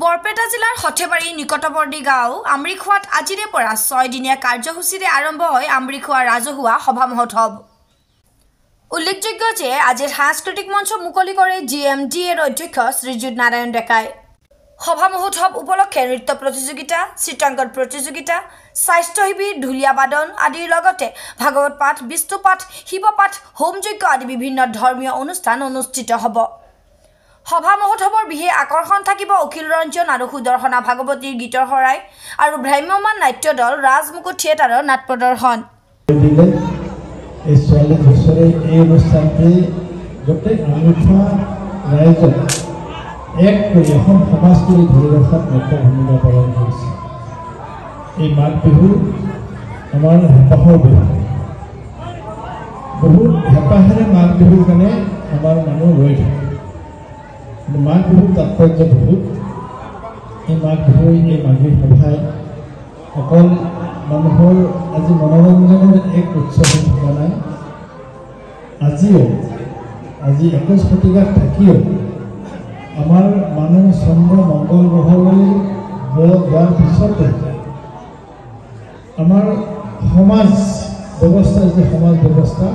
বৰপেটা জিলাৰ হঠেবাৰী নিকটৱৰ্তী গাঁও আমৰিখোৱাত আজিৰে পৰা 6 দিনীয়া কাৰ্যসূচীৰে আৰম্ভ হয় আমৰিখোৱা ৰাজহুৱা সভা মহোৎসৱ। উল্লেখযোগ্য যে আজিৰ সাংস্কৃতিক মঞ্চ মুকলি কৰে GMDAৰ অধ্যক্ষ শ্ৰীযুত নাৰায়ণ ডেকাই। সভা মহোৎসৱ উপলক্ষে নৃত্য প্ৰতিযোগিতা, চিত্ৰাংকন প্ৰতিযোগিতা, স্বাস্থ্য শিবিৰ, ঢুলীয়া বাদন আদিৰ লগতে ভাগৱত পাঠ, বিষ্ণু পাঠ, শিৱ পাঠ, হোমযজ্ঞ আদি বিভিন্ন ধৰ্মীয় অনুষ্ঠান অনুষ্ঠিত হ'ব। সভা মহোৎসৱৰ বিশেষ আকৰ্ষণ থাকিব অখিল ৰঞ্জন আৰু সুদৰ্শনা ভাগৱতীৰ গীতৰ শৰাই আৰু ভ্ৰাম্যমান নাট্য দল ৰাজমুকুট থিয়েটাৰৰ নাট প্ৰদৰ্শন। এই ৪০ বছৰে এই অনুষ্ঠানটি গোটেই আমৰিখোৱা ৰাইজক এক কৰি এখন সমাজ কৰি ধৰি ৰখাত মুখ্য ভূমিকা পালন কৰিছে। এই মাঘ বিহু আমাৰ হেঁপাহৰ বিহু। বহুত হেঁপাহেৰে মাঘ বিহুৰ কাৰণে আমাৰ মানুহ ৰৈ থাকে। মাঘ বিহুৰ তাৎপৰ্য বহুত। এই মাঘ বিহু এই মাঘী সভাই অকল মানুহৰ আজি মনোৰঞ্জনৰ এক উৎসৱ হৈ থকা নাই। আজি 21 শতিকাত থাকিও আমাৰ মানুহ চন্দ্ৰ মংগল গ্ৰহলৈ যোৱাৰ পিছতে আমাৰ সমাজ ব্যৱস্থা যি সমাজ ব্যৱস্থা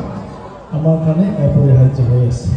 আমাৰ কাৰণে অপৰিহাৰ্য হৈ আছে।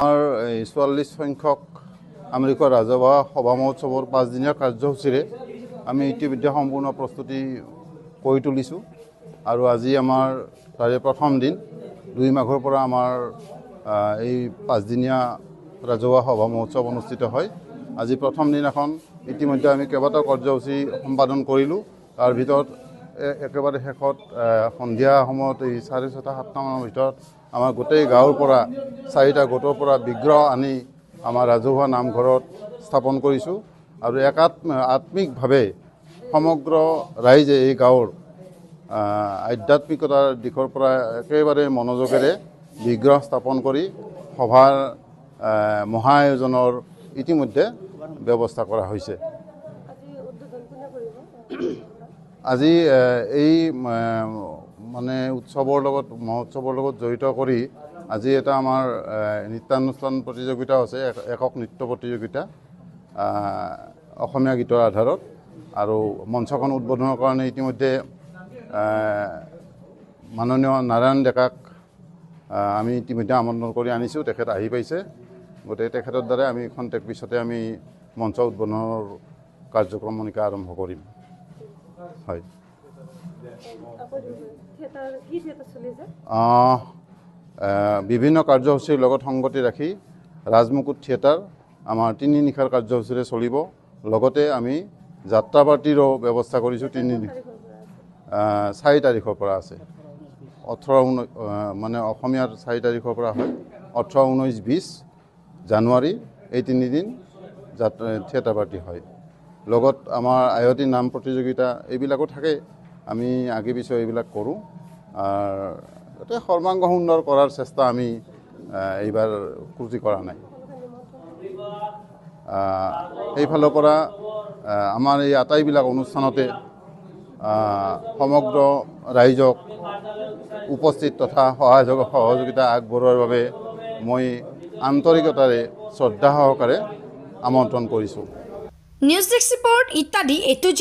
আমাৰ ৪৪ সংখ্যক আমৰিখোৱা ৰাজহুৱা সভা মহোৎসৱৰ 5 দিনীয়া কাৰ্যসূচীৰে আমি ইতিমধ্যে সম্পূৰ্ণ প্ৰস্তুতি কৰি তুলিছোঁ আৰু আজি আমাৰ তাৰে প্ৰথম দিন 2 মাঘৰ পৰা আমাৰ এই 5 দিনীয়া ৰাজহুৱা সভা মহোৎসৱ অনুষ্ঠিত হয়। আজি প্ৰথম দিনাখন ইতিমধ্যে আমি কেইবাটাও কাৰ্যসূচী সম্পাদন কৰিলোঁ। তাৰ ভিতৰত একেবাৰে শেষত সন্ধিয়া সময়ত এই 6:30-7টা মানৰ ভিতৰত আমাৰ গোটেই গাঁৱৰ পৰা 4টা গোটৰ পৰা বিগ্ৰহ আনি আমাৰ ৰাজহুৱা নামঘৰত স্থাপন কৰিছোঁ আৰু আত্মিকভাৱে সমগ্ৰ ৰাইজে এই গাঁৱৰ আধ্যাত্মিকতাৰ দিশৰ পৰা একেবাৰে মনোযোগেৰে বিগ্ৰহ স্থাপন কৰি সভাৰ মহা আয়োজনৰ ইতিমধ্যে ব্যৱস্থা কৰা হৈছে। আজি এই মানে মহোৎসৱৰ লগত জড়িত কৰি আজি এটা আমাৰ নৃত্যানুষ্ঠান প্ৰতিযোগিতা আছে, একক নৃত্য প্ৰতিযোগিতা অসমীয়া গীতৰ আধাৰত। আৰু মঞ্চখন উদ্বোধনৰ কাৰণে ইতিমধ্যে মাননীয় নাৰায়ণ ডেকাক আমি ইতিমধ্যে আমন্ত্ৰণ কৰি আনিছোঁ, তেখেত আহি পাইছে। গতিকে তেখেতৰ দ্বাৰা আমি খন্তেক পিছতে আমি মঞ্চ উদ্বোধনৰ কাৰ্যক্ৰমণিকা আৰম্ভ কৰিম। হয়, বিভিন্ন কাৰ্যসূচীৰ লগত সংগতি ৰাখি ৰাজমুকুট থিয়েটাৰ আমাৰ 3 নিশাৰ কাৰ্যসূচীৰে চলিব। লগতে আমি যাত্ৰা পাৰ্টিৰো ব্যৱস্থা কৰিছোঁ। 4 তাৰিখৰ পৰা আছে, 18 মানে অসমীয়াৰ 4 তাৰিখৰ পৰা হয়, 18, 19, 20 জানুৱাৰী এই 3 দিন থিয়েটাৰ পাৰ্টি হয়। লগত আমাৰ আয়তী নাম প্ৰতিযোগিতা এইবিলাকো থাকে। আমি আগে পিছে এইবিলাক কৰোঁ। যাতে সৰ্বাংগ সুন্দৰ কৰাৰ চেষ্টা আমি এইবাৰ ক্ৰুটি কৰা নাই। এইফালৰ পৰা আমাৰ এই আটাইবিলাক অনুষ্ঠানতে সমগ্ৰ ৰাইজক উপস্থিত তথা সহযোগিতা আগবঢ়োৱাৰ বাবে মই আন্তৰিকতাৰে শ্ৰদ্ধা সহকাৰে আমন্ত্ৰণ কৰিছোঁ। নিউজ ডেস্ক ৰিপৰ্ট ইত্যাদি A to Z।